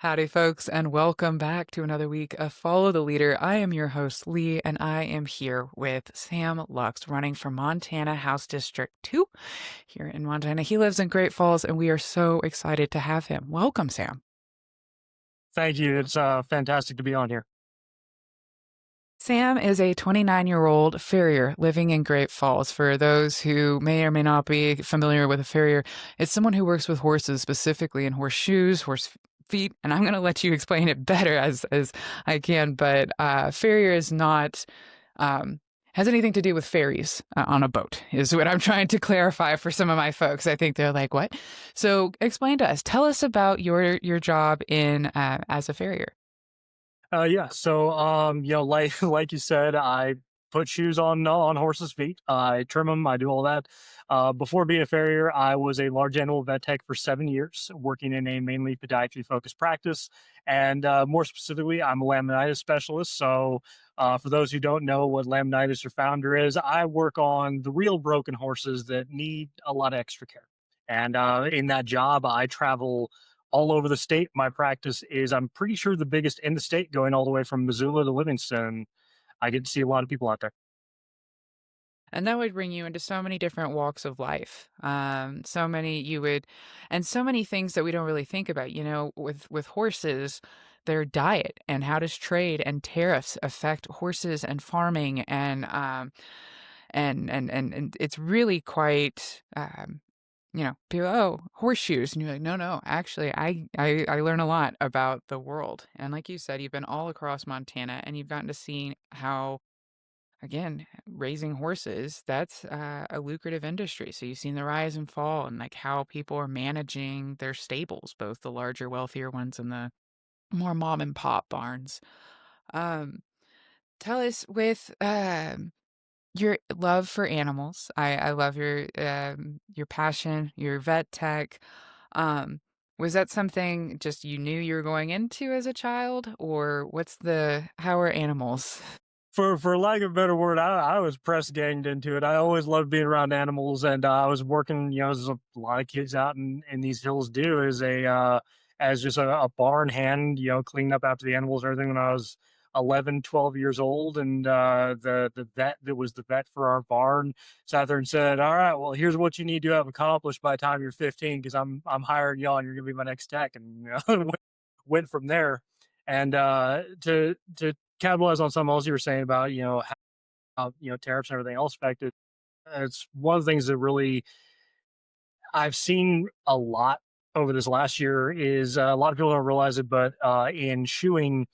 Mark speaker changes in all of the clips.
Speaker 1: Howdy, folks, and welcome back to another week of Follow the Leader. I am your host, Lee, and I am here with Sam Lux, running for Montana House District 2 here in Montana. He lives in Great Falls, and we are so excited to have him. Welcome, Sam.
Speaker 2: Thank you. It's fantastic to be on here.
Speaker 1: Sam is a 29-year-old farrier living in Great Falls. For those who may or may not be familiar with a farrier, it's someone who works with horses, specifically in horseshoes, horse feet, and I'm going to let you explain it better as I can. But farrier is not has anything to do with ferries on a boat, is what I'm trying to clarify for some of my folks. I think they're like, "What?" So explain to us. Tell us about your job in as a farrier.
Speaker 2: Yeah. Like like you said, I put shoes on horses' feet. I trim them. I do all that. Before being a farrier, I was a large animal vet tech for 7 years, working in a mainly podiatry focused practice. And more specifically, I'm a laminitis specialist. For those who don't know what laminitis or founder is, I work on the real broken horses that need a lot of extra care. And in that job, I travel all over the state. My practice is, I'm pretty sure, the biggest in the state, going all the way from Missoula to Livingston. I get to see a lot of people out there.
Speaker 1: And that would bring you into so many different walks of life. So many you would, and so many things that we don't really think about. With horses, their diet and how does trade and tariffs affect horses and farming, and it's really quite. People, oh, horseshoes, and you're like, no, no. Actually, I learn a lot about the world, and like you said, you've been all across Montana, and you've gotten to see how. Again, raising horses, that's a lucrative industry. So you've seen the rise and fall and like how people are managing their stables, both the larger, wealthier ones and the more mom and pop barns. Um, Tell us with your love for animals. I love your passion, your vet tech. Um, was that something just you knew you were going into as a child, or how are animals?
Speaker 2: For lack of a better word, I was press ganged into it. I always loved being around animals, and I was working, as a lot of kids out in these hills do, as just a barn hand, cleaning up after the animals and everything when I was 11, 12 years old. And the vet that was the vet for our barn sat there and said, "All right, well, here's what you need to have accomplished by the time you're 15, because I'm hiring you on. You're gonna be my next tech." And went from there. And to capitalize on something else you were saying about, how, tariffs and everything else affected. It's one of the things that really I've seen a lot over this last year is, a lot of people don't realize it, but in shoeing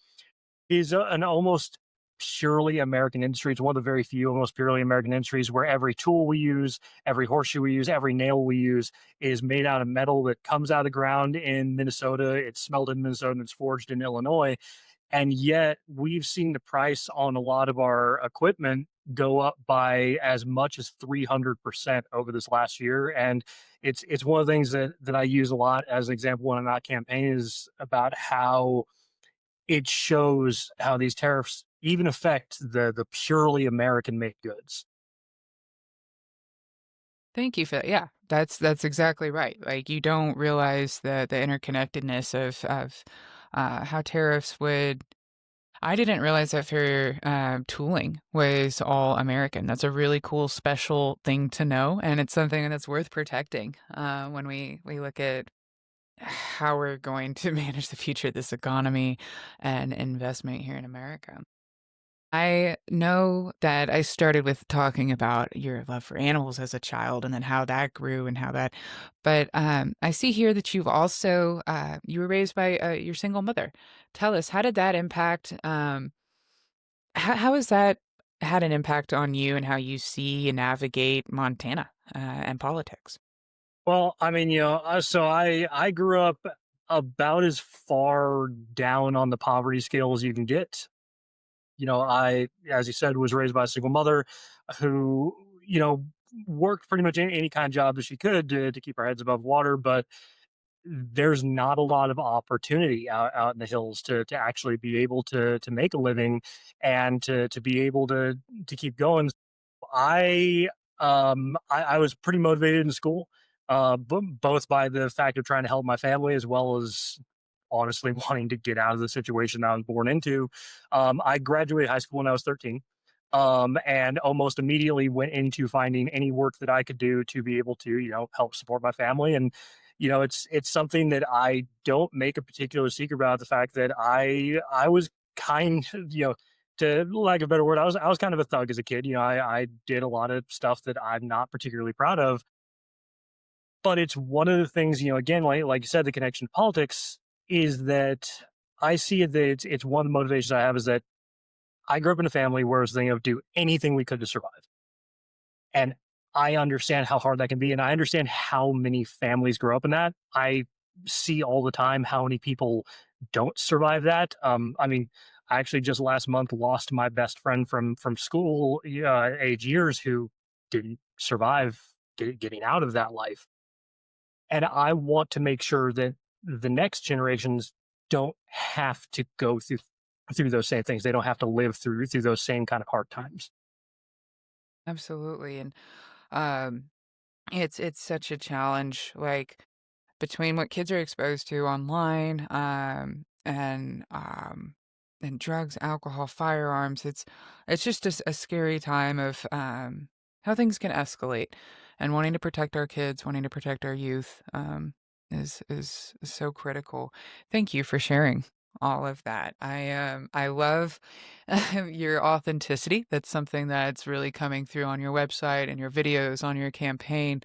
Speaker 2: is an almost purely American industry. It's one of the very few almost purely American industries where every tool we use, every horseshoe we use, every nail we use is made out of metal that comes out of the ground in Minnesota. It's smelted in Minnesota and it's forged in Illinois. And yet we've seen the price on a lot of our equipment go up by as much as 300% over this last year. And it's one of the things that I use a lot as an example when I'm not campaigning, is about how it shows how these tariffs even affect the purely American made goods.
Speaker 1: Thank you for that. Yeah, that's exactly right. Like you don't realize the interconnectedness of how tariffs would. I didn't realize that for tooling was all American. That's a really cool, special thing to know, and it's something that's worth protecting when we look at how we're going to manage the future of this economy and investment here in America. I know that I started with talking about your love for animals as a child and then how that grew and but I see here that you've also, you were raised by your single mother. Tell us, how did that impact, how has that had an impact on you and how you see and navigate Montana and politics?
Speaker 2: Well, I mean, I grew up about as far down on the poverty scale as you can get. I, as you said, was raised by a single mother who, worked pretty much any kind of job that she could to keep our heads above water. But there's not a lot of opportunity out in the hills to actually be able to make a living and to be able to keep going. I was pretty motivated in school, both by the fact of trying to help my family as well as honestly wanting to get out of the situation I was born into. I graduated high school when I was 13, and almost immediately went into finding any work that I could do to be able to, help support my family. And it's something that I don't make a particular secret about, the fact that I was kind of, to lack of a better word, I was kind of a thug as a kid. I did a lot of stuff that I'm not particularly proud of, but it's one of the things, again, like you said, the connection to politics is that I see it that it's one of the motivations I have is that I grew up in a family where it was thinking of do anything we could to survive. And I understand how hard that can be. And I understand how many families grow up in that. I see all the time how many people don't survive that. I mean, I actually just last month lost my best friend from school age years who didn't survive getting out of that life. And I want to make sure that the next generations don't have to go through those same things. They don't have to live through those same kind of hard times.
Speaker 1: Absolutely. And um, it's such a challenge, like between what kids are exposed to online, and drugs, alcohol, firearms. It's just a scary time of how things can escalate, and wanting to protect our kids, wanting to protect our youth, is so critical. Thank you for sharing all of that. I love your authenticity. That's something that's really coming through on your website and your videos on your campaign.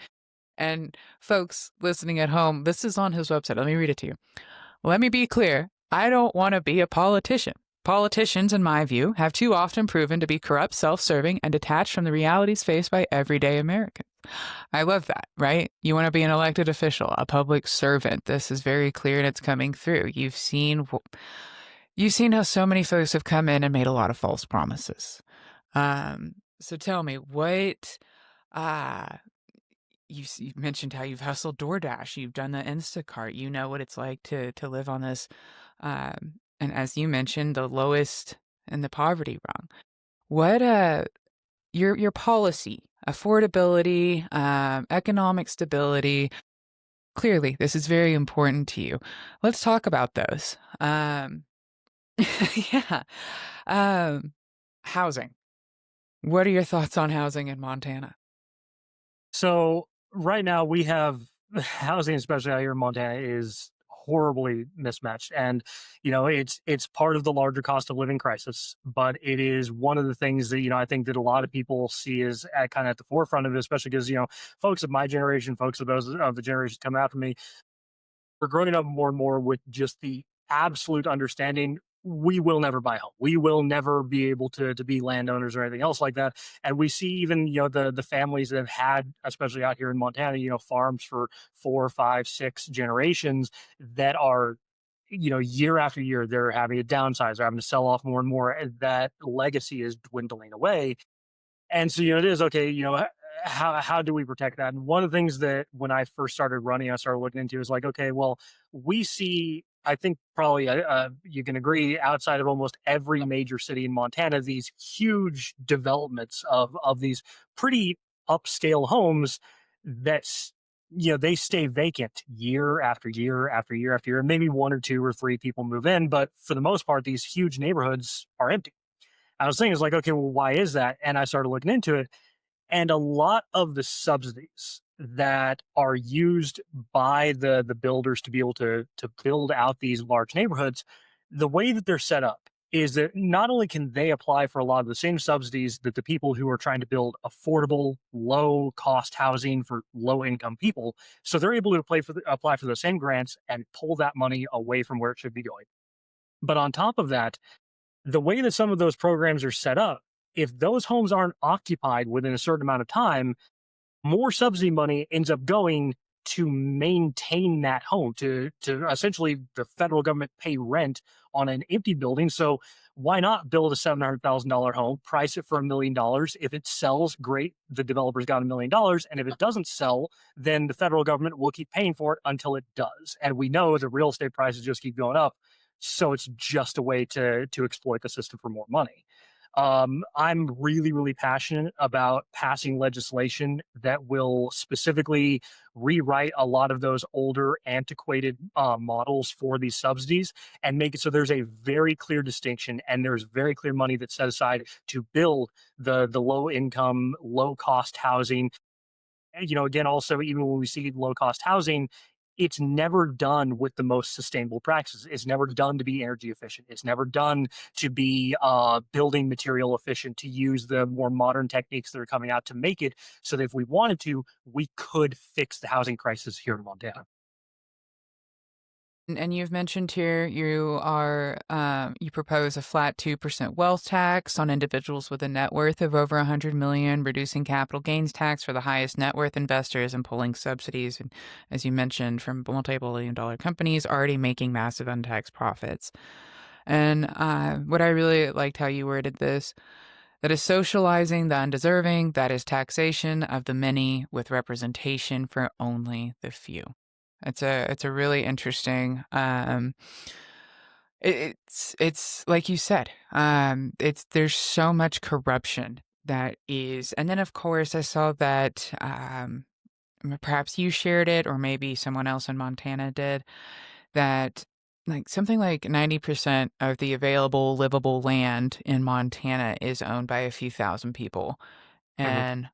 Speaker 1: And folks listening at home, this is on his website. Let me read it to you. Let me be clear. I don't want to be a politician. Politicians, in my view, have too often proven to be corrupt, self serving, and detached from the realities faced by everyday Americans. I love that, right? You want to be an elected official, a public servant. This is very clear and it's coming through. You've seen how so many folks have come in and made a lot of false promises. So tell me, what uh you mentioned how you've hustled DoorDash, you've done the Instacart, you know what it's like to live on this, and as you mentioned, the lowest in the poverty rung. What your policy, affordability, economic stability. Clearly, this is very important to you. Let's talk about those. Yeah, um, housing. What are your thoughts on housing in Montana?
Speaker 2: So right now we have housing, especially out here in Montana, is horribly mismatched, and it's part of the larger cost of living crisis. But it is one of the things that I think that a lot of people see is at kind of at the forefront of it, especially because folks of my generation, folks of those of the generations coming after me, we're growing up more and more with just the absolute understanding we will never buy a home. We will never be able to be landowners or anything else like that. And we see even the families that have had, especially out here in Montana, farms for 4, 5, 6 generations that are year after year they're having to downsize, they're having to sell off more and more, and that legacy is dwindling away. And so, it is okay, how do we protect that? And one of the things that when I first started running, I started looking into is like, okay, well, we see, I think probably you can agree, outside of almost every major city in Montana, these huge developments of these pretty upscale homes that's they stay vacant year after year after year after year. And maybe 1 or 2 or 3 people move in, but for the most part, these huge neighborhoods are empty. I was thinking, it's like, okay, well, why is that? And I started looking into it. And a lot of the subsidies that are used by the builders to be able to build out these large neighborhoods, the way that they're set up is that not only can they apply for a lot of the same subsidies that the people who are trying to build affordable, low cost housing for low income people, so they're able to apply for the same grants and pull that money away from where it should be going. But on top of that, the way that some of those programs are set up, if those homes aren't occupied within a certain amount of time, more subsidy money ends up going to maintain that home, to essentially the federal government pay rent on an empty building. So why not build a $700,000 home, price it for $1 million? If it sells, great, the developer's got $1 million. And if it doesn't sell, then the federal government will keep paying for it until it does. And we know the real estate prices just keep going up. So it's just a way to exploit the system for more money. I'm really, really passionate about passing legislation that will specifically rewrite a lot of those older, antiquated models for these subsidies and make it so there's a very clear distinction and there's very clear money that's set aside to build the low income, low cost housing. And, again, also, even when we see low cost housing, it's never done with the most sustainable practices. It's never done to be energy efficient. It's never done to be building material efficient, to use the more modern techniques that are coming out to make it so that if we wanted to, we could fix the housing crisis here in Montana.
Speaker 1: And you've mentioned here you propose a flat 2% wealth tax on individuals with a net worth of over 100 million, reducing capital gains tax for the highest net worth investors, and pulling subsidies, and as you mentioned, from multi-billion dollar companies already making massive untaxed profits. And what I really liked how you worded this, that is socializing the undeserving, that is taxation of the many with representation for only the few. It's a really interesting it's like you said, it's there's so much corruption that is, and then of course I saw that perhaps you shared it or maybe someone else in Montana did, that like something like 90% of the available livable land in Montana is owned by a few thousand people.
Speaker 2: Mhm.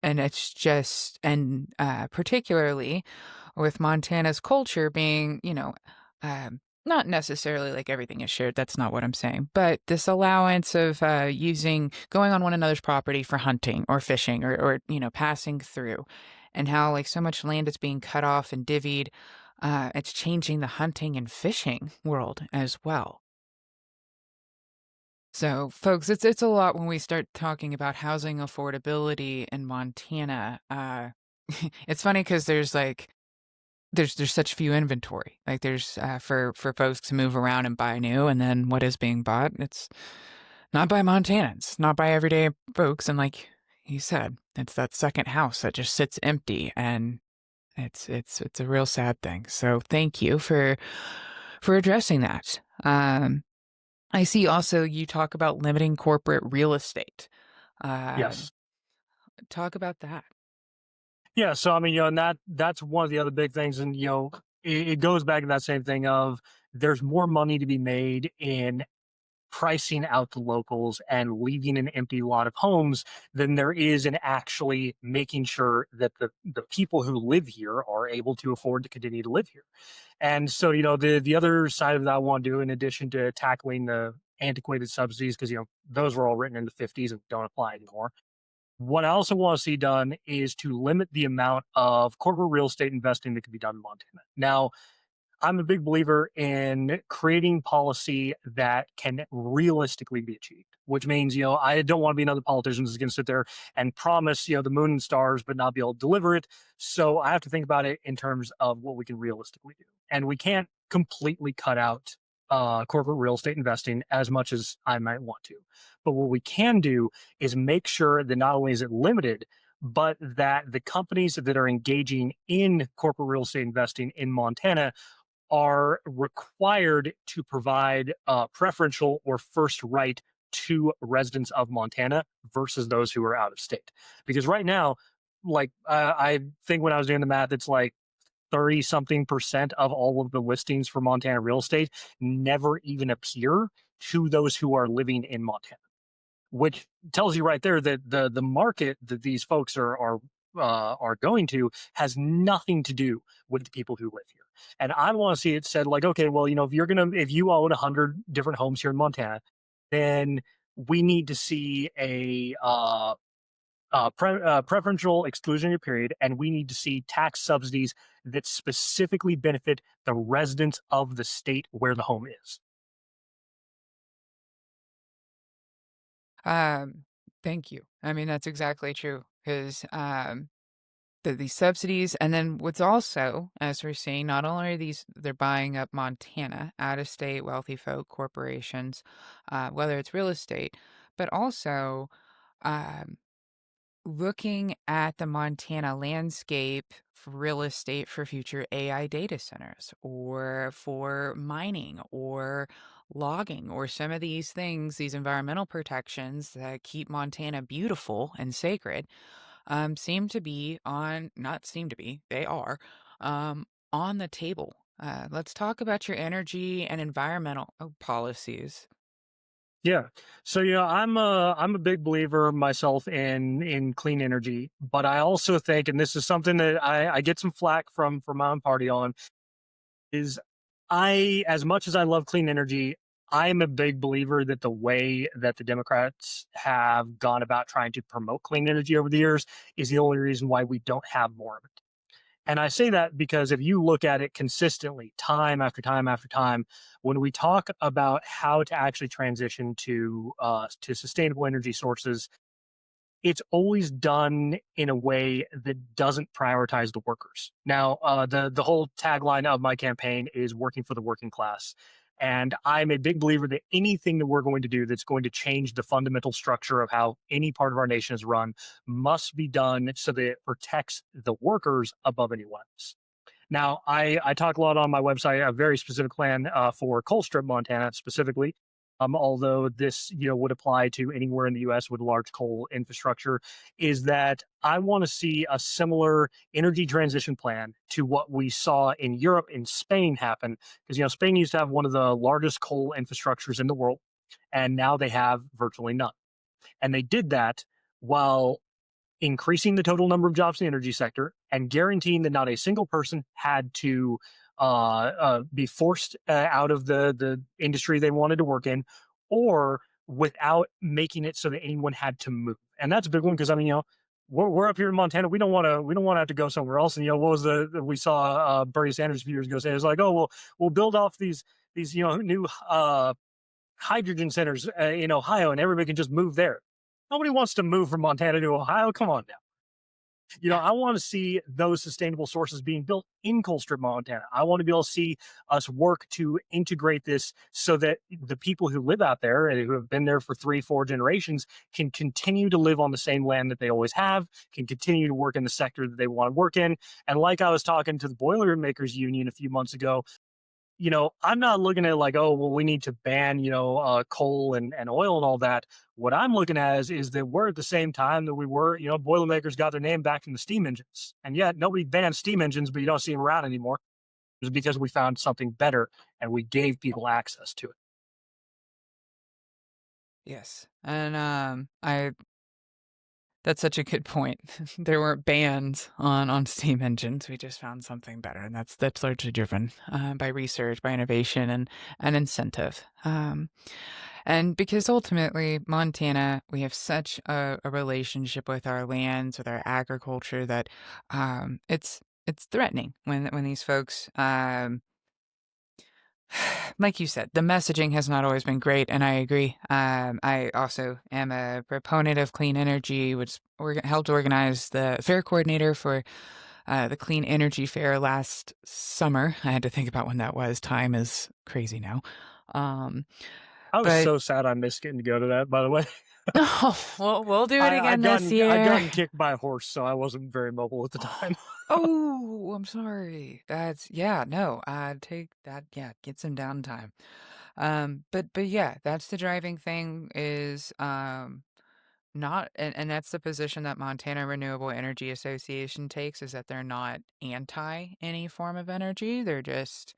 Speaker 1: And it's just, and particularly with Montana's culture being, not necessarily like everything is shared. That's not what I'm saying. But this allowance of going on one another's property for hunting or fishing or passing through, and how like so much land is being cut off and divvied. It's changing the hunting and fishing world as well. So, folks, it's a lot when we start talking about housing affordability in Montana. It's funny because there's such few inventory. Like there's for folks to move around and buy new, and then what is being bought, it's not by Montanans, not by everyday folks. And like you said, it's that second house that just sits empty, and it's a real sad thing. So thank you for addressing that. I see also you talk about limiting corporate real estate. Uh,
Speaker 2: Yes.
Speaker 1: Talk about that.
Speaker 2: Yeah. So, I mean, and that's one of the other big things. And, it goes back to that same thing of there's more money to be made in pricing out the locals and leaving an empty lot of homes than there is in actually making sure that the people who live here are able to afford to continue to live here. And so, the other side of that I want to do, in addition to tackling the antiquated subsidies, because those were all written in the 50s and don't apply anymore. What I also want to see done is to limit the amount of corporate real estate investing that can be done in Montana. Now, I'm a big believer in creating policy that can realistically be achieved, which means, I don't want to be another politician who's going to sit there and promise, the moon and stars, but not be able to deliver it. So I have to think about it in terms of what we can realistically do. And we can't completely cut out corporate real estate investing as much as I might want to. But what we can do is make sure that not only is it limited, but that the companies that are engaging in corporate real estate investing in Montana are required to provide preferential or first right to residents of Montana versus those who are out of state. Because right now, like I think when I was doing the math, it's like 30 something percent of all of the listings for Montana real estate never even appear to those who are living in Montana, which tells you right there that the market that these folks are going to has nothing to do with the people who live here. And I want to see it said like, okay, well, if you own 100 different homes here in Montana, then we need to see a preferential exclusionary period, and we need to see tax subsidies that specifically benefit the residents of the state where the home is.
Speaker 1: Um, Thank you. I mean, that's exactly true because these subsidies, and then what's also, as we're seeing, not only are they're buying up Montana, out of state wealthy folk corporations, whether it's real estate, but also um, looking at the Montana landscape for real estate for future AI data centers or for mining or logging or some of these things, these environmental protections that keep Montana beautiful and sacred, seem to be on, not seem to be, they are, on the table. Let's talk about your energy and environmental policies.
Speaker 2: Yeah. So I'm a big believer myself in clean energy, but I also think, and this is something that I get some flack from my own party on, is I as much as I love clean energy, I am a big believer that the way that the Democrats have gone about trying to promote clean energy over the years is the only reason why we don't have more of it. And I say that because if you look at it consistently, time after time after time, when we talk about how to actually transition to sustainable energy sources, it's always done in a way that doesn't prioritize the workers. Now, the whole tagline of my campaign is working for the working class. And I'm a big believer that anything that we're going to do that's going to change the fundamental structure of how any part of our nation is run must be done so that it protects the workers above anyone else. Now, I talk a lot on my website, a very specific plan for Colstrip, Montana, specifically. Although this, would apply to anywhere in the U.S. with large coal infrastructure, is that I want to see a similar energy transition plan to what we saw in Europe and Spain happen. Because Spain used to have one of the largest coal infrastructures in the world, and now they have virtually none. And they did that while increasing the total number of jobs in the energy sector and guaranteeing that not a single person had to be forced out of the industry they wanted to work in, or without making it so that anyone had to move. And that's a big one because I mean, we're up here in Montana. We don't want to have to go somewhere else. And what was we saw Bernie Sanders a few years ago say, it's like, oh, we'll build off these new hydrogen centers in Ohio, and everybody can just move there. Nobody wants to move from Montana to Ohio. Come on now.
Speaker 1: Yeah.
Speaker 2: I want to see those sustainable sources being built in Colstrip, Montana. I want to be able to see us work to integrate this so that the people who live out there and who have been there for 3, 4 generations can continue to live on the same land that they always have, can continue to work in the sector that they want to work in. And like I was talking to the Boilermakers Union a few months ago, I'm not looking at like, oh, well, we need to ban, coal and oil and all that. What I'm looking at is that we're at the same time that we were, Boilermakers got their name back from the steam engines. And yet nobody banned steam engines, but you don't see them around anymore. It was because we found something better and we gave people access to it.
Speaker 1: Yes. And I that's such a good point. There weren't bans on steam engines. We just found something better, and that's largely driven by research, by innovation, and incentive. And because ultimately, Montana, we have such a relationship with our lands, with our agriculture, that it's threatening when these folks like you said, the messaging has not always been great, and I agree. I also am a proponent of clean energy, which helped organize the fair coordinator for the Clean Energy Fair last summer. I had to think about when that was. Time is crazy now. Um,
Speaker 2: I was
Speaker 1: but
Speaker 2: so sad I missed getting to go to that, by the way.
Speaker 1: oh, we'll do it
Speaker 2: I'd
Speaker 1: again this
Speaker 2: gotten I'd
Speaker 1: year.
Speaker 2: gotten kicked by a horse, so I wasn't very mobile at the time.
Speaker 1: Oh, I'm sorry. That's yeah, no, take that, yeah, get some downtime. But yeah, that's the driving thing is not and that's the position that Montana Renewable Energy Association takes is that they're not anti any form of energy. They're just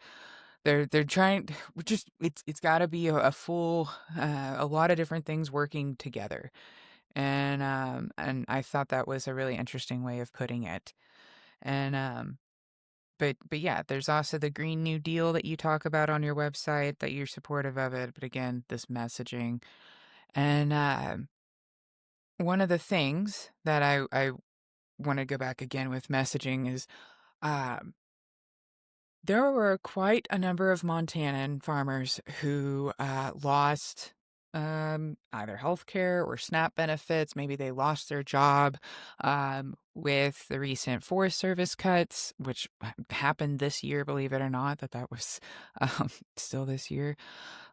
Speaker 1: they're trying we just it's got to be a full a lot of different things working together. And I thought that was a really interesting way of putting it. And but yeah, there's also the Green New Deal that you talk about on your website that you're supportive of it. But again, this messaging. And one of the things that I want to go back again with messaging is um, there were quite a number of Montanan farmers who lost either health care or SNAP benefits. Maybe they lost their job with the recent Forest Service cuts, which happened this year, believe it or not, that was still this year.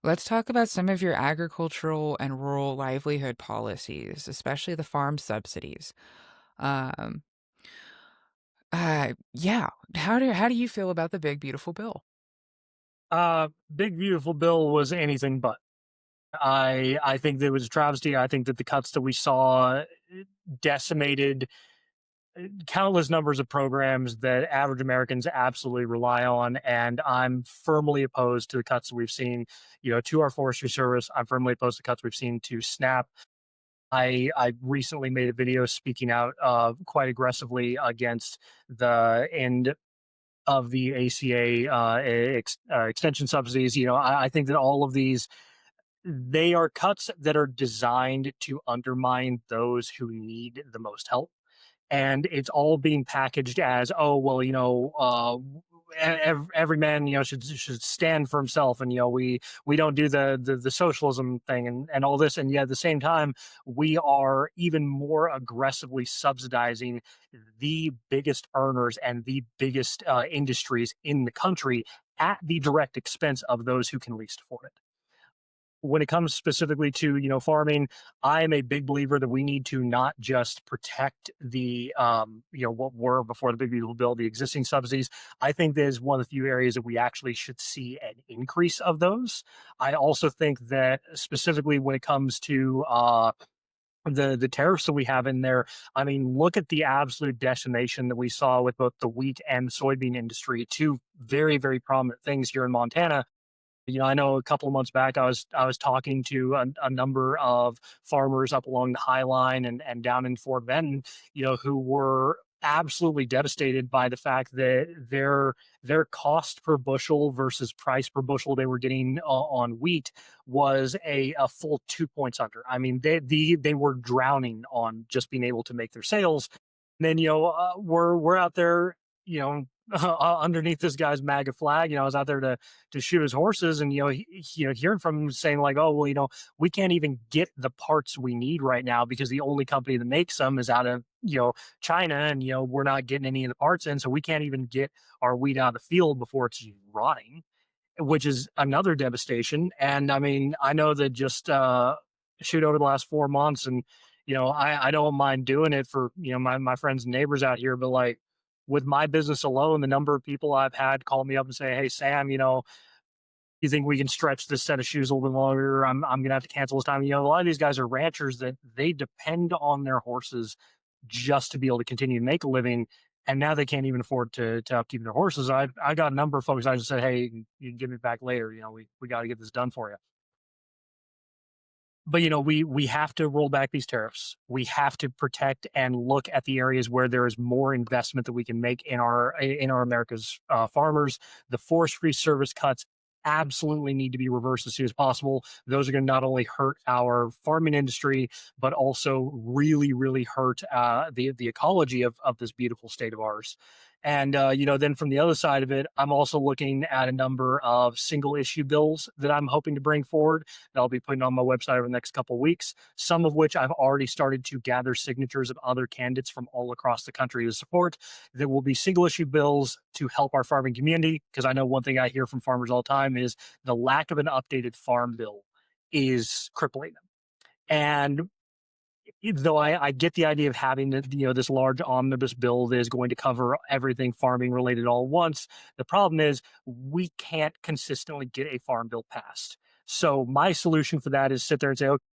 Speaker 1: Let's talk about some of your agricultural and rural livelihood policies, especially the farm subsidies. Um, yeah. How do you feel about the big beautiful bill?
Speaker 2: Big beautiful bill was anything but. I think that it was a travesty. I think that the cuts that we saw decimated countless numbers of programs that average Americans absolutely rely on. And I'm firmly opposed to the cuts that we've seen, to our forestry service. I'm firmly opposed to cuts we've seen to SNAP. I recently made a video speaking out quite aggressively against the end of the ACA extension subsidies. I think that all of these, they are cuts that are designed to undermine those who need the most help, and it's all being packaged as, oh well, every man, should stand for himself, and we don't do the socialism thing, and all this, and yet at the same time we are even more aggressively subsidizing the biggest earners and the biggest industries in the country at the direct expense of those who can least afford it. When it comes specifically to farming, I am a big believer that we need to not just protect the what were before the big beautiful bill, the existing subsidies. I think there's one of the few areas that we actually should see an increase of those. I also think that specifically when it comes to the tariffs that we have in there, I mean, look at the absolute decimation that we saw with both the wheat and soybean industry, two very, very prominent things here in Montana. I know a couple of months back, I was talking to a number of farmers up along the High Line and down in Fort Benton, who were absolutely devastated by the fact that their cost per bushel versus price per bushel they were getting on wheat was a full 2 points under. I mean, they were drowning on just being able to make their sales. And then we're out there, you know, underneath this guy's MAGA flag. I was out there to shoot his horses, and hearing from him saying like, "Oh, well, we can't even get the parts we need right now because the only company that makes them is out of China, and we're not getting any of the parts in, so we can't even get our wheat out of the field before it's rotting," which is another devastation. And I mean, I know that just shoot over the last 4 months, and I don't mind doing it for my friends and neighbors out here, but like with my business alone, the number of people I've had call me up and say, "Hey Sam, you think we can stretch this set of shoes a little bit longer? I'm gonna have to cancel this time." A lot of these guys are ranchers that they depend on their horses just to be able to continue to make a living, and now they can't even afford to upkeep their horses. I got a number of folks I just said, "Hey, you can give me back later. We got to get this done for you." But we have to roll back these tariffs. We have to protect and look at the areas where there is more investment that we can make in our America's farmers. The forestry service cuts absolutely need to be reversed as soon as possible. Those are going to not only hurt our farming industry, but also really, really hurt the ecology of this beautiful state of ours. And then from the other side of it, I'm also looking at a number of single issue bills that I'm hoping to bring forward that I'll be putting on my website over the next couple of weeks, some of which I've already started to gather signatures of other candidates from all across the country to support. There will be single issue bills to help our farming community, because I know one thing I hear from farmers all the time is the lack of an updated farm bill is crippling them. And though I get the idea of having this large omnibus bill that is going to cover everything farming related all at once, the problem is we can't consistently get a farm bill passed. So my solution for that is sit there and say, okay,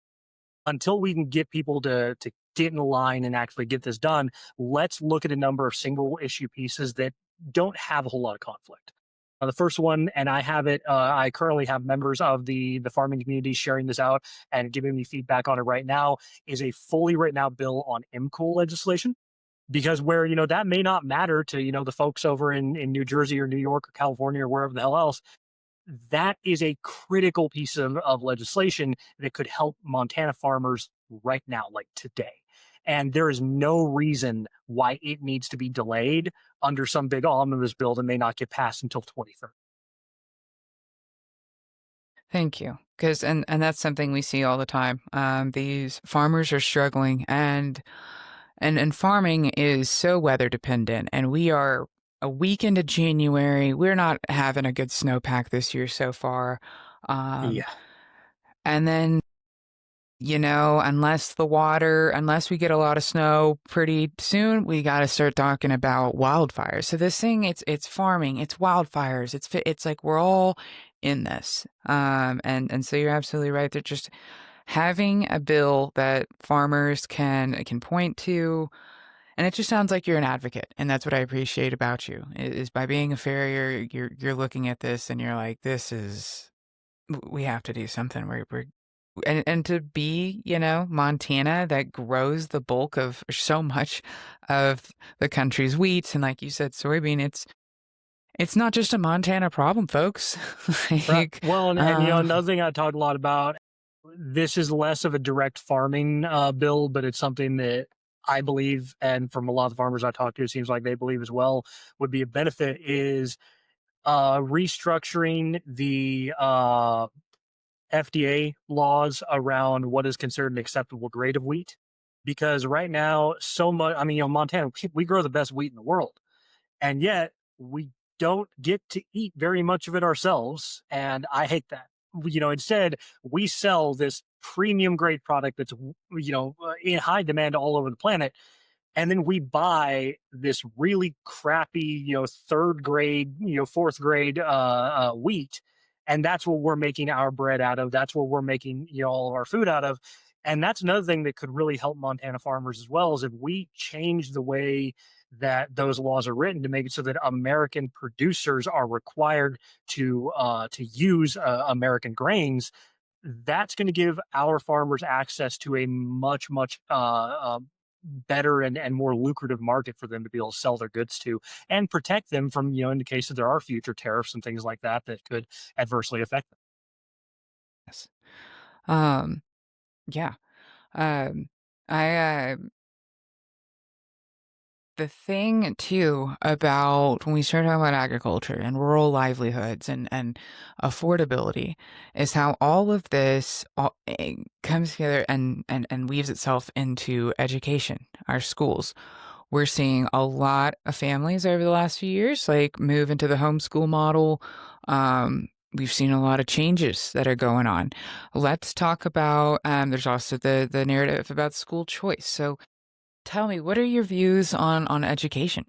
Speaker 2: until we can get people to get in line and actually get this done, let's look at a number of single issue pieces that don't have a whole lot of conflict. The first one, and I have it. I currently have members of the farming community sharing this out and giving me feedback on it right now. Is a fully written out bill on MCOOL legislation, because where that may not matter to the folks over in New Jersey or New York or California or wherever the hell else, that is a critical piece of legislation that could help Montana farmers right now, like today. And there is no reason why it needs to be delayed under some big omnibus bill that may not get passed until 2030.
Speaker 1: Thank you. Because and that's something we see all the time. These farmers are struggling, and farming is so weather dependent, and we are a week into January. We're not having a good snowpack this year so far. Um,
Speaker 2: Yeah.
Speaker 1: and then unless we get a lot of snow pretty soon, we got to start talking about wildfires. So this thing, it's farming, it's wildfires. It's like we're all in this. And so you're absolutely right. They're just having a bill that farmers can point to, and it just sounds like you're an advocate, and that's what I appreciate about you. Is by being a farrier, you're looking at this and you're like, this is we have to do something. We're and to be, Montana that grows the bulk of so much of the country's wheat and like you said, soybean, it's not just a Montana problem, folks.
Speaker 2: Right.
Speaker 1: Like,
Speaker 2: Well, and
Speaker 1: uh,
Speaker 2: another thing I talked a lot about, this is less of a direct farming bill, but it's something that I believe, and from a lot of the farmers I talk to, it seems like they believe as well, would be a benefit is restructuring the FDA laws around what is considered an acceptable grade of wheat. Because right now, so much, I mean, Montana, we grow the best wheat in the world, and yet we don't get to eat very much of it ourselves. And I hate that. Instead, we sell this premium grade product that's, in high demand all over the planet, and then we buy this really crappy, third grade, fourth grade wheat, and that's what we're making our bread out of. That's what we're making, all of our food out of. And that's another thing that could really help Montana farmers as well, is if we change the way that those laws are written to make it so that American producers are required to use American grains. That's going to give our farmers access to a much better and more lucrative market for them to be able to sell their goods to, and protect them from, in the case that there are future tariffs and things like that that could adversely affect them.
Speaker 1: yes. Um, yeah. Um, I The thing too about when we start talking about agriculture and rural livelihoods and affordability is how all of this comes together and weaves itself into education, our schools. We're seeing a lot of families over the last few years like move into the homeschool model. We've seen a lot of changes that are going on. Let's talk about there's also the narrative about school choice. So tell me, what are your views on education?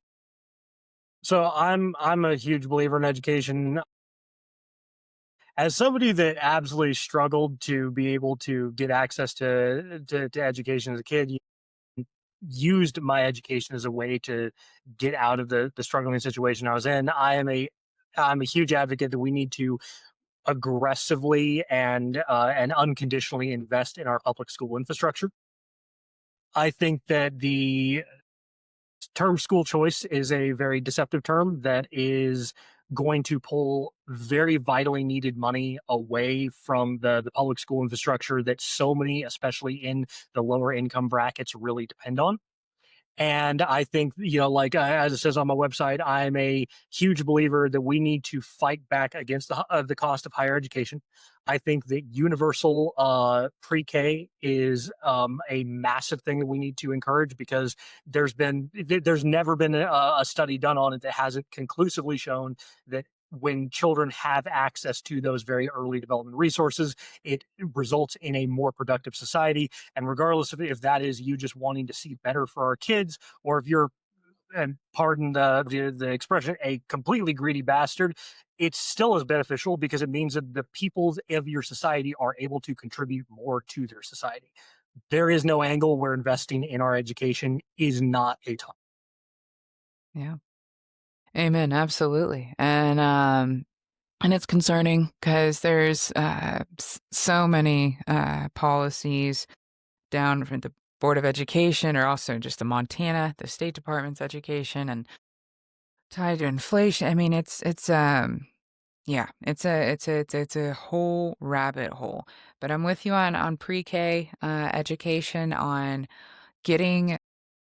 Speaker 2: So I'm a huge believer in education. As somebody that absolutely struggled to be able to get access to education as a kid, used my education as a way to get out of the struggling situation I was in. I'm a huge advocate that we need to aggressively and unconditionally invest in our public school infrastructure. I think that the term school choice is a very deceptive term that is going to pull very vitally needed money away from the public school infrastructure that so many, especially in the lower income brackets, really depend on. And I think, like as it says on my website, I'm a huge believer that we need to fight back against the cost of higher education. I think that universal pre-K is a massive thing that we need to encourage, because there's never been a study done on it that hasn't conclusively shown that when children have access to those very early development resources, it results in a more productive society. And regardless of if that is you just wanting to see better for our kids, or if you're, and pardon the expression, a completely greedy bastard, it's still as beneficial, because it means that the people of your society are able to contribute more to their society. There is no angle where investing in our education is not a ton.
Speaker 1: Yeah. Amen, absolutely. And it's concerning because there's so many policies down from the Board of Education or also just the Montana, the State Department's education and tied to inflation. I mean, it's yeah, it's a whole rabbit hole. But I'm with you on pre-K education on getting.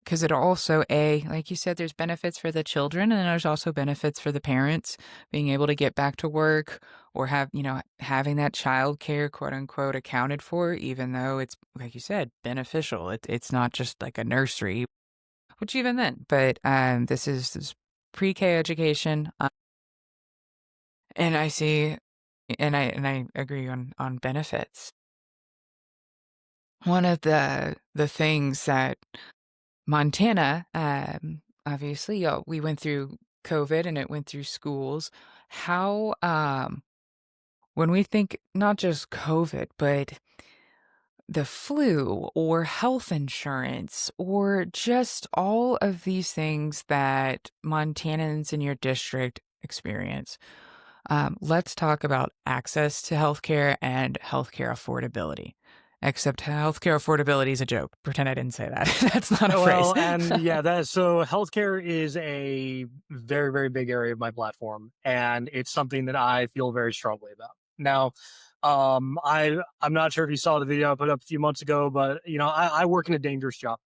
Speaker 1: Because it also, like you said, there's benefits for the children, and there's also benefits for the parents being able to get back to work or having that child care, quote unquote, accounted for, even though it's, like you said, beneficial. It's not just like a nursery, which even then, but this pre-K education, and I see, and I agree on benefits. One of the things that Montana, obviously, we went through COVID and it went through schools. How when we think not just COVID, but the flu or health insurance or just all of these things that Montanans in your district experience. Let's talk about access to healthcare and healthcare affordability. Except healthcare affordability is a joke. Pretend I didn't say that. That's not a phrase.
Speaker 2: Well, and yeah, that so healthcare is a very, very big area of my platform, and it's something that I feel very strongly about. Now, I'm not sure if you saw the video I put up a few months ago, but I work in a dangerous job,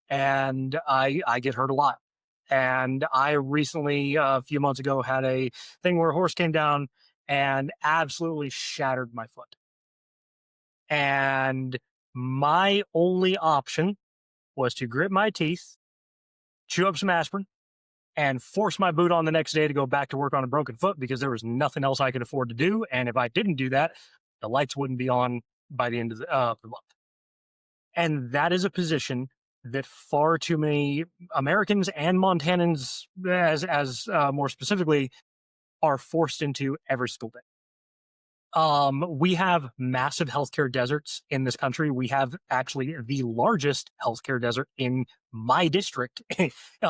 Speaker 2: and I get hurt a lot. And I recently, a few months ago, had a thing where a horse came down and absolutely shattered my foot. And my only option was to grit my teeth, chew up some aspirin, and force my boot on the next day to go back to work on a broken foot because there was nothing else I could afford to do. And if I didn't do that, the lights wouldn't be on by the end of the month. And that is a position that far too many Americans and Montanans, as more specifically, are forced into every single day. We have massive healthcare deserts in this country. We have actually the largest healthcare desert in my district,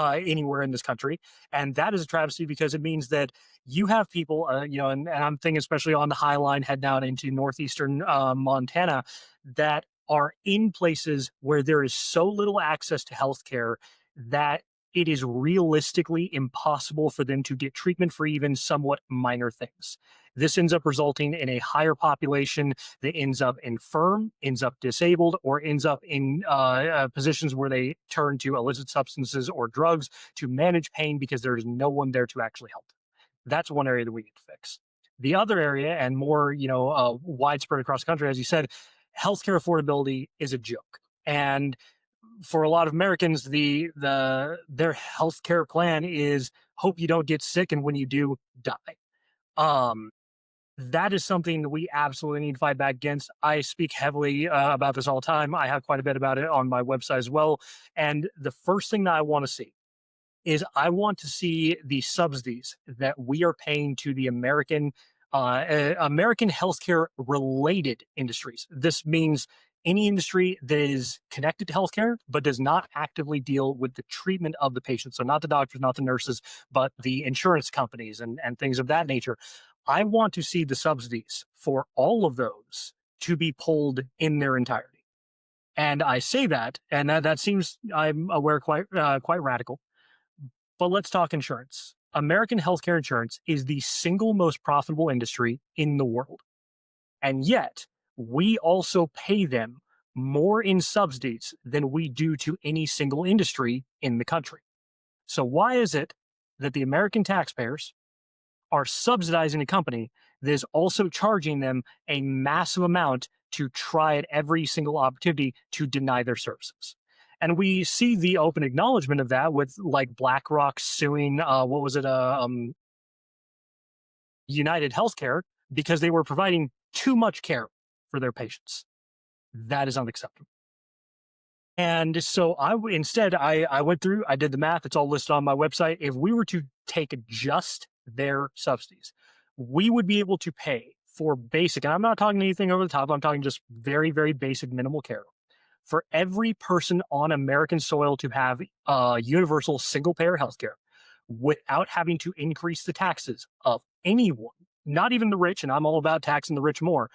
Speaker 2: anywhere in this country. And that is a travesty because it means that you have people, and I'm thinking especially on the High Line head down into northeastern Montana, that are in places where there is so little access to healthcare that it is realistically impossible for them to get treatment for even somewhat minor things. This ends up resulting in a higher population that ends up infirm, ends up disabled, or ends up in positions where they turn to illicit substances or drugs to manage pain because there is no one there to actually help. That's one area that we need to fix. The other area, and more, widespread across the country, as you said, healthcare affordability is a joke. And for a lot of Americans, their healthcare plan is hope you don't get sick, and when you do, die. Um, that is something that we absolutely need to fight back against. I speak heavily about this all the time. I have quite a bit about it on my website as well. And the first thing that I want to see is I want to see the subsidies that we are paying to the American healthcare related industries. This means any industry that is connected to healthcare but does not actively deal with the treatment of the patient. So not the doctors, not the nurses, but the insurance companies and things of that nature. I want to see the subsidies for all of those to be pulled in their entirety. And I say that, and that seems, I'm aware, quite radical. But let's talk insurance. American healthcare insurance is the single most profitable industry in the world. And yet, we also pay them more in subsidies than we do to any single industry in the country. So, why is it that the American taxpayers are subsidizing a company that is also charging them a massive amount to try at every single opportunity to deny their services? And we see the open acknowledgement of that with like BlackRock suing, what was it, United Healthcare, because they were providing too much care for their patients. That is unacceptable. And so instead I went through, I did the math. It's all listed on my website. If we were to take just their subsidies, we would be able to pay for basic, and I'm not talking anything over the top. I'm talking just very, very basic minimal care for every person on American soil to have universal single payer healthcare without having to increase the taxes of anyone, not even the rich. And I'm all about taxing the rich more,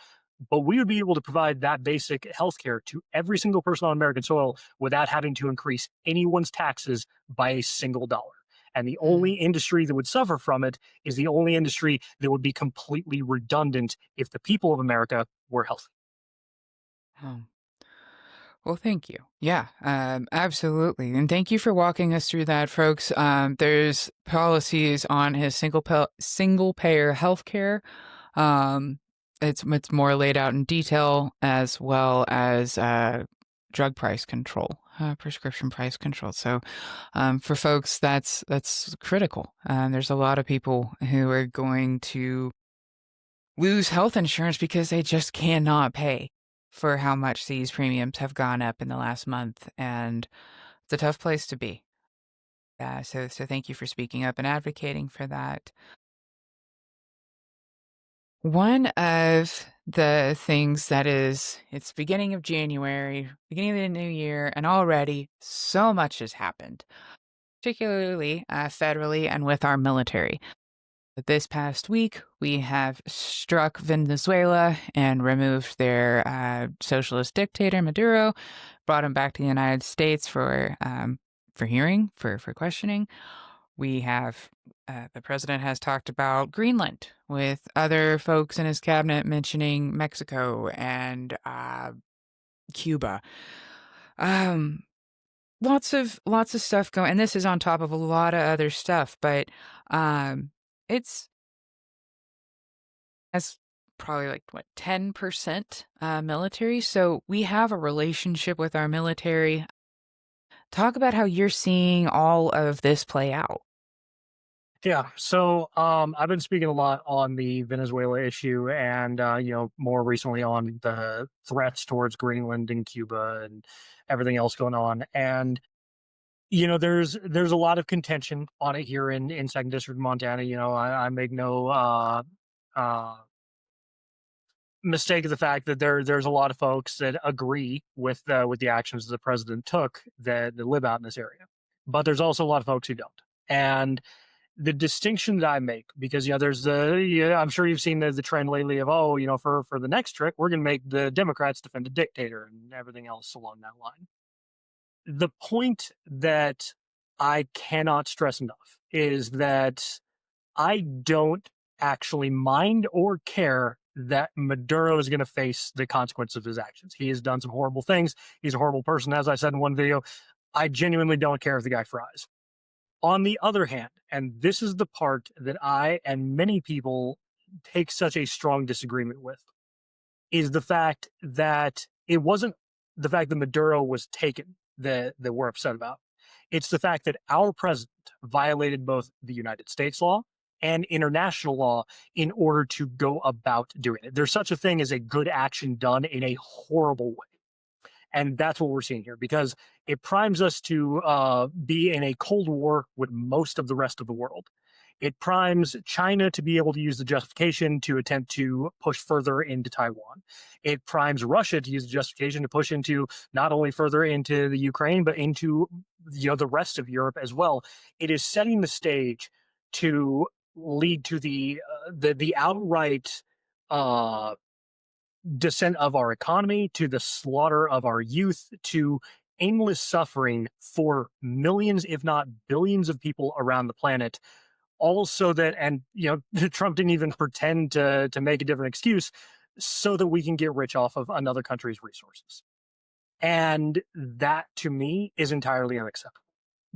Speaker 2: but we would be able to provide that basic healthcare to every single person on American soil without having to increase anyone's taxes by a single dollar. And the only
Speaker 1: Mm.
Speaker 2: industry that would suffer from it is the only industry that would be completely redundant if the people of America were healthy.
Speaker 1: Oh. Well, thank you. Yeah, absolutely. And thank you for walking us through that, folks. There's policies on his single payer healthcare. Um, it's more laid out in detail as well as drug price control, prescription price control. So for folks, that's critical. There's a lot of people who are going to lose health insurance because they just cannot pay for how much these premiums have gone up in the last month, and it's a tough place to be. Yeah, so thank you for speaking up and advocating for that. One of the things that is it's beginning of January, beginning of the new year, and already so much has happened, particularly federally and with our military. This past week, we have struck Venezuela and removed their socialist dictator Maduro, brought him back to the United States for hearing, for questioning. We have the president has talked about Greenland with other folks in his cabinet mentioning Mexico and Cuba. Um, lots of stuff going, and this is on top of a lot of other stuff. But it's as probably like what 10% military. So we have a relationship with our military. Talk about how you're seeing all of this play out.
Speaker 2: Yeah. So I've been speaking a lot on the Venezuela issue and, more recently on the threats towards Greenland and Cuba and everything else going on. And, there's a lot of contention on it here in Second District, Montana. I make no uh, mistake of the fact that there's a lot of folks that agree with the actions the president took that live out in this area. But there's also a lot of folks who don't. And the distinction that I make, because there's I'm sure you've seen the trend lately of, oh, for the next trick, we're going to make the Democrats defend a dictator and everything else along that line. The point that I cannot stress enough is that I don't actually mind or care that Maduro is going to face the consequence of his actions. He has done some horrible things. He's a horrible person, as I said in one video. I genuinely don't care if the guy fries. On the other hand, and this is the part that I and many people take such a strong disagreement with, is the fact that it wasn't the fact that Maduro was taken that we're upset about. It's the fact that our president violated both the United States law and international law in order to go about doing it. There's such a thing as a good action done in a horrible way. And that's what we're seeing here because it primes us to be in a Cold War with most of the rest of the world. It primes China to be able to use the justification to attempt to push further into Taiwan. It primes Russia to use the justification to push into not only further into the Ukraine, but into the rest of Europe as well. It is setting the stage to lead to the outright uh, descent of our economy, to the slaughter of our youth, to endless suffering for millions, if not billions, of people around the planet. Also, that and Trump didn't even pretend to make a different excuse, so that we can get rich off of another country's resources. And that, to me, is entirely unacceptable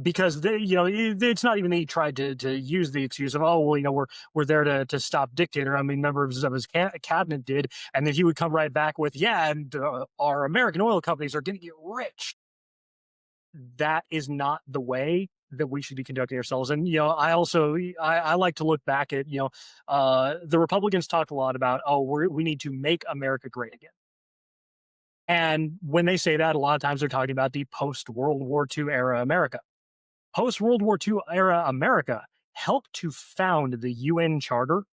Speaker 2: because it's not even that he tried to use the excuse of, oh, well, we're there to stop dictator. I mean, members of his cabinet did, and then he would come right back with, yeah, and our American oil companies are going to get rich. That is not the way that we should be conducting ourselves. And I also I like to look back at the Republicans talked a lot about, oh, we need to make America great again. And when they say that, a lot of times they're talking about the post World War II era America. Post World War II era America helped to found the UN Charter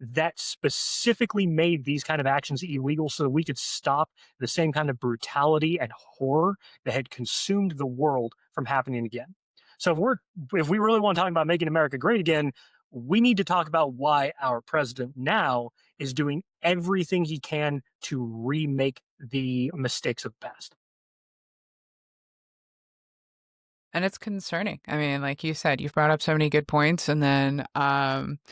Speaker 2: that specifically made these kind of actions illegal so that we could stop the same kind of brutality and horror that had consumed the world from happening again. So if we really want to talk about making America great again, we need to talk about why our president now is doing everything he can to remake the mistakes of the past.
Speaker 1: And it's concerning. I mean, like you said, you've brought up so many good points, and then and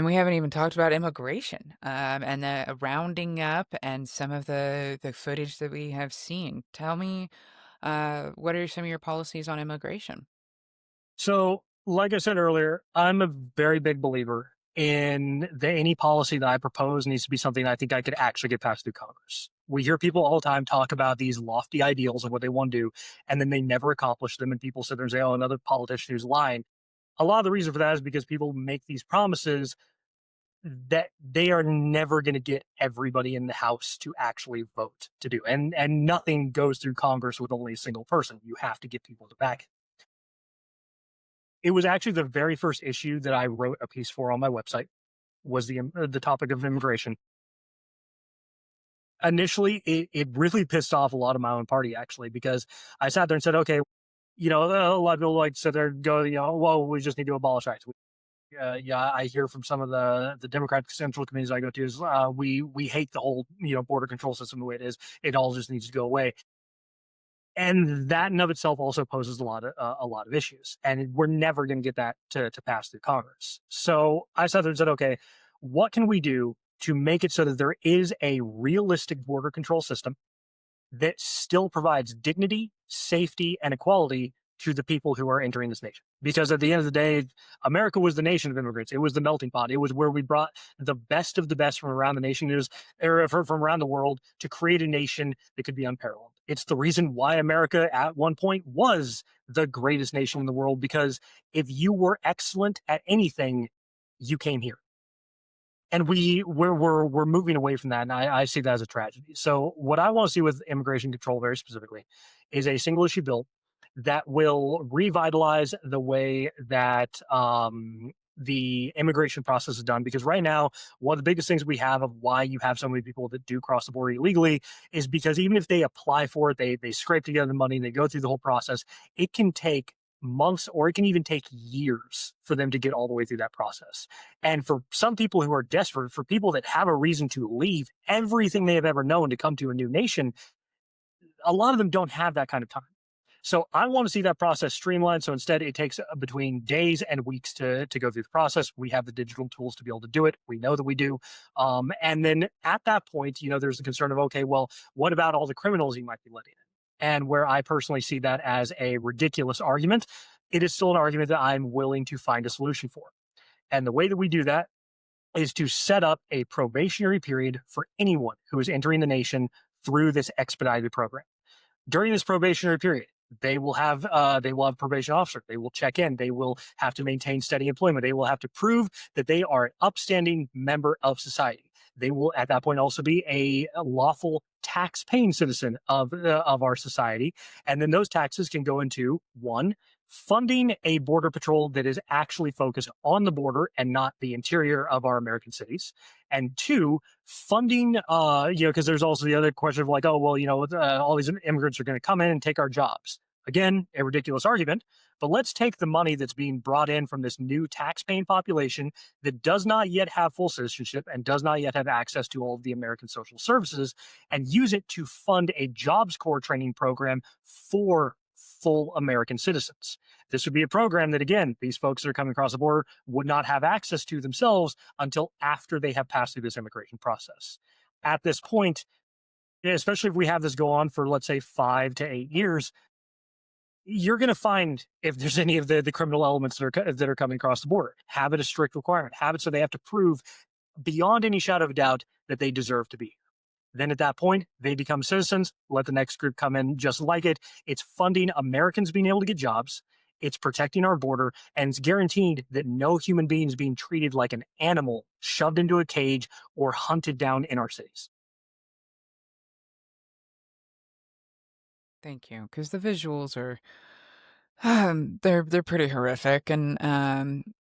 Speaker 1: we haven't even talked about immigration and the rounding up and some of the footage that we have seen. Tell me, what are some of your policies on immigration?
Speaker 2: So, like I said earlier, I'm a very big believer in any policy that I propose needs to be something I think I could actually get passed through Congress. We hear people all the time talk about these lofty ideals of what they want to do, and then they never accomplish them. And people sit there and say, oh, another politician who's lying. A lot of the reason for that is because people make these promises that they are never going to get everybody in the House to actually vote to do. And nothing goes through Congress with only a single person. You have to get people to back it. It was actually the very first issue that I wrote a piece for on my website was the topic of immigration. Initially, it really pissed off a lot of my own party actually because I sat there and said, okay, a lot of people like sit there and go, well, we just need to abolish ICE. Yeah, I hear from some of the Democratic central committees I go to is we hate the whole border control system the way it is. It all just needs to go away, and that in of itself also poses a lot of issues, and we're never going to get that to pass through Congress. So I sat there and said, okay, what can we do to make it so that there is a realistic border control system that still provides dignity, safety, and equality to the people who are entering this nation. Because at the end of the day, America was the nation of immigrants. It was the melting pot. It was where we brought the best of the best from around the nation. It was from around the world to create a nation that could be unparalleled. It's the reason why America at one point was the greatest nation in the world. Because if you were excellent at anything, you came here, and we're moving away from that, and I see that as a tragedy. So what I want to see with immigration control very specifically is a single issue bill that will revitalize the way that the immigration process is done. Because right now, one of the biggest things we have of why you have so many people that do cross the border illegally is because even if they apply for it, they scrape together the money, they go through the whole process, it can take months or it can even take years for them to get all the way through that process. And for some people who are desperate, for people that have a reason to leave everything they have ever known to come to a new nation, a lot of them don't have that kind of time. So I want to see that process streamlined. So instead, it takes between days and weeks to go through the process. We have the digital tools to be able to do it. We know that we do. And then at that point, there's the concern of, okay, well, what about all the criminals you might be letting in? And where I personally see that as a ridiculous argument, it is still an argument that I'm willing to find a solution for. And the way that we do that is to set up a probationary period for anyone who is entering the nation through this expedited program. During this probationary period, they will have a probation officer. They will check in. They will have to maintain steady employment. They will have to prove that they are an upstanding member of society. They will at that point also be a lawful tax-paying citizen of our society, and then those taxes can go into one, funding a border patrol that is actually focused on the border and not the interior of our American cities, and two, funding, because there's also the other question of like, oh, well, all these immigrants are going to come in and take our jobs. Again, a ridiculous argument, but let's take the money that's being brought in from this new tax-paying population that does not yet have full citizenship and does not yet have access to all of the American social services and use it to fund a jobs corps training program for full American citizens. This would be a program that, again, these folks that are coming across the border would not have access to themselves until after they have passed through this immigration process. At this point, especially if we have this go on for, let's say, 5 to 8 years, you're going to find if there's any of the criminal elements that are coming across the border. Have it a strict requirement. Have it so they have to prove beyond any shadow of a doubt that they deserve to be. Then at that point, they become citizens. Let the next group come in just like it. It's funding Americans being able to get jobs. It's protecting our border, and it's guaranteed that no human being is being treated like an animal shoved into a cage or hunted down in our cities.
Speaker 1: Thank you, because the visuals are they're pretty horrific, and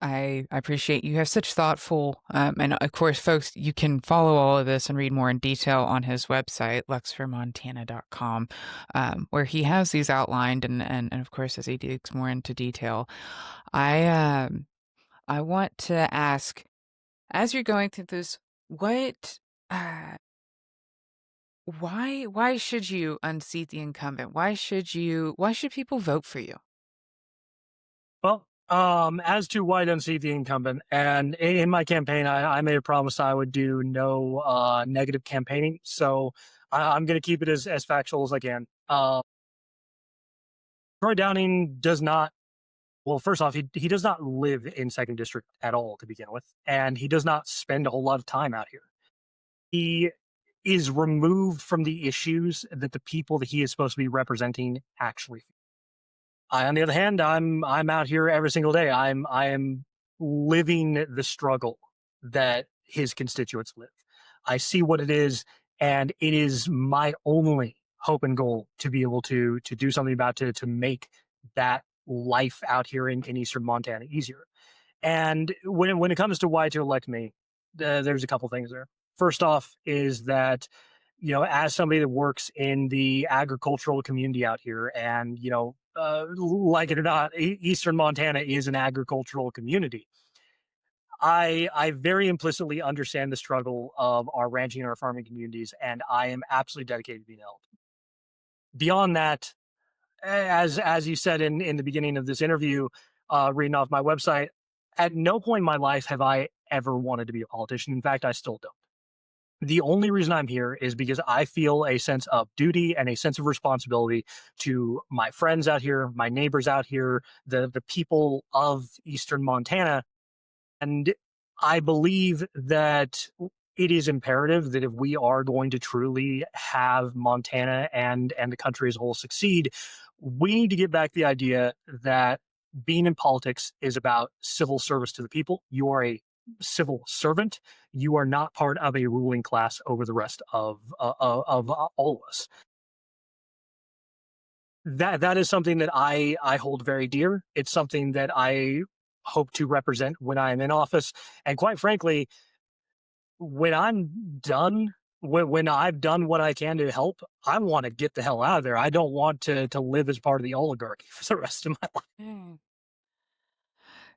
Speaker 1: I appreciate you have such thoughtful and of course, folks, you can follow all of this and read more in detail on his website, luxformontana.com, where he has these outlined, and of course, as he digs more into detail, I I want to ask, as you're going through this, what uh, why should you unseat the incumbent? Why should people vote for you?
Speaker 2: Well, as to why I don't see the incumbent, and in my campaign, I made a promise I would do no negative campaigning. So I'm going to keep it as factual as I can. Troy Downing does not. Well, first off, he does not live in second district at all to begin with, and he does not spend a whole lot of time out here. He is removed from the issues that the people that he is supposed to be representing actually feel. I, on the other hand, I'm out here every single day. I am living the struggle that his constituents live. I see what it is, and it is my only hope and goal to be able to do something about to make that life out here in eastern Montana easier. And when it comes to why to elect me, there's a couple things there. First off, is that as somebody that works in the agricultural community out here, and like it or not, Eastern Montana is an agricultural community. I very implicitly understand the struggle of our ranching and our farming communities, and I am absolutely dedicated to being helped. Beyond that, as you said in the beginning of this interview, reading off my website, at no point in my life have I ever wanted to be a politician. In fact, I still don't. The only reason I'm here is because I feel a sense of duty and a sense of responsibility to my friends out here, my neighbors out here, the people of Eastern Montana. And I believe that it is imperative that if we are going to truly have Montana and the country as a whole succeed, we need to get back the idea that being in politics is about civil service to the people. You are a civil servant. You are not part of a ruling class over the rest of all of us. That is something that I hold very dear. It's something that I hope to represent when I am in office. And quite frankly, when I'm done, when I've done what I can to help, I want to get the hell out of there. I don't want to live as part of the oligarchy for the rest of my life.
Speaker 1: Mm.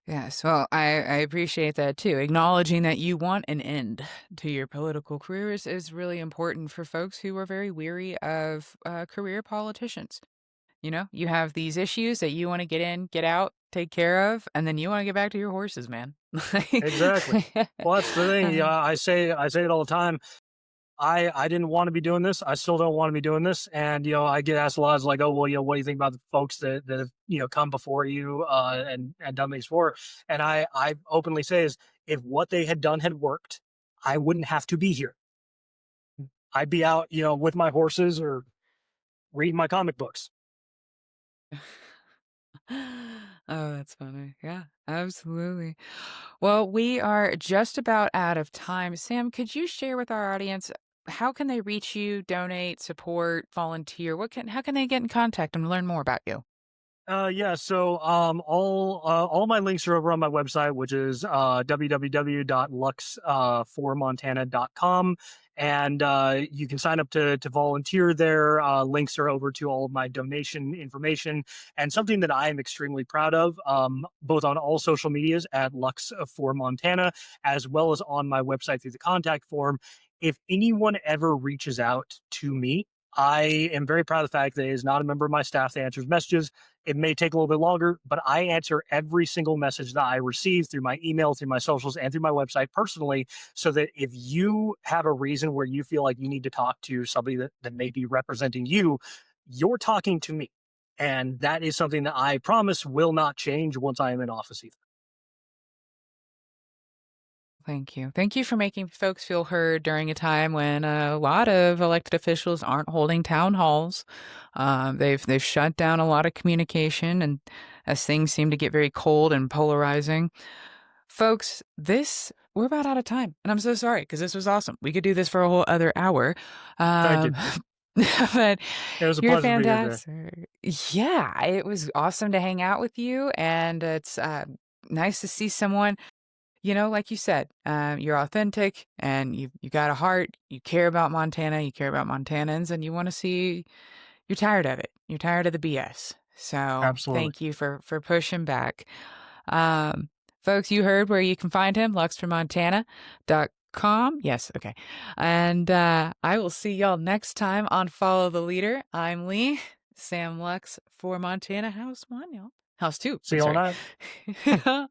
Speaker 1: Yes, well, I appreciate that too. Acknowledging that you want an end to your political careers is really important for folks who are very weary of career politicians. You know, you have these issues that you want to get in, get out, take care of, and then you want to get back to your horses, man.
Speaker 2: Exactly. Well, that's the thing. Yeah,
Speaker 1: Um,
Speaker 2: I say it all the time. I didn't want to be doing this. I still don't want to be doing this. And I get asked a lot. It's like, oh well, what do you think about the folks that have come before you and done these for? And I openly say is if what they had done had worked, I wouldn't have to be here. I'd be out with my horses or reading my comic books.
Speaker 1: Oh, that's funny. Yeah, absolutely. Well, we are just about out of time. Sam, could you share with our audience how can they reach you, donate, support, volunteer? How can they get in contact and learn more about you?
Speaker 2: Yeah, so all my links are over on my website, which is www.lux4montana.com. And you can sign up to volunteer there. Links are over to all of my donation information, and something that I am extremely proud of, both on all social medias at Lux4Montana, as well as on my website through the contact form. If anyone ever reaches out to me, I am very proud of the fact that it is not a member of my staff that answers messages. It may take a little bit longer, but I answer every single message that I receive through my email, through my socials, and through my website personally. So that if you have a reason where you feel like you need to talk to somebody that may be representing you, you're talking to me. And that is something that I promise will not change once I am in office either.
Speaker 1: Thank you. Thank you for making folks feel heard during a time when a lot of elected officials aren't holding town halls. They've shut down a lot of communication, and as things seem to get very cold and polarizing, folks, this we're about out of time, and I'm so sorry because this was awesome. We could do this for a whole other hour,
Speaker 2: Thank you.
Speaker 1: um, but
Speaker 2: It was a
Speaker 1: you're
Speaker 2: pleasure to be here today.
Speaker 1: fantastic. Yeah, it was awesome to hang out with you, and it's nice to see someone like you said, you're authentic and you got a heart. You care about Montana. You care about Montanans, and you want to see. You're tired of it. You're tired of the BS. So
Speaker 2: Absolutely.
Speaker 1: thank you for pushing back, um, folks. You heard where you can find him, luxformontana.com. Yes, okay. And I will see y'all next time on Follow the Leader. I'm Lee, Sam Lux for Montana House One, y'all. House Two.
Speaker 2: See
Speaker 1: I'm
Speaker 2: you all
Speaker 1: sorry.
Speaker 2: night.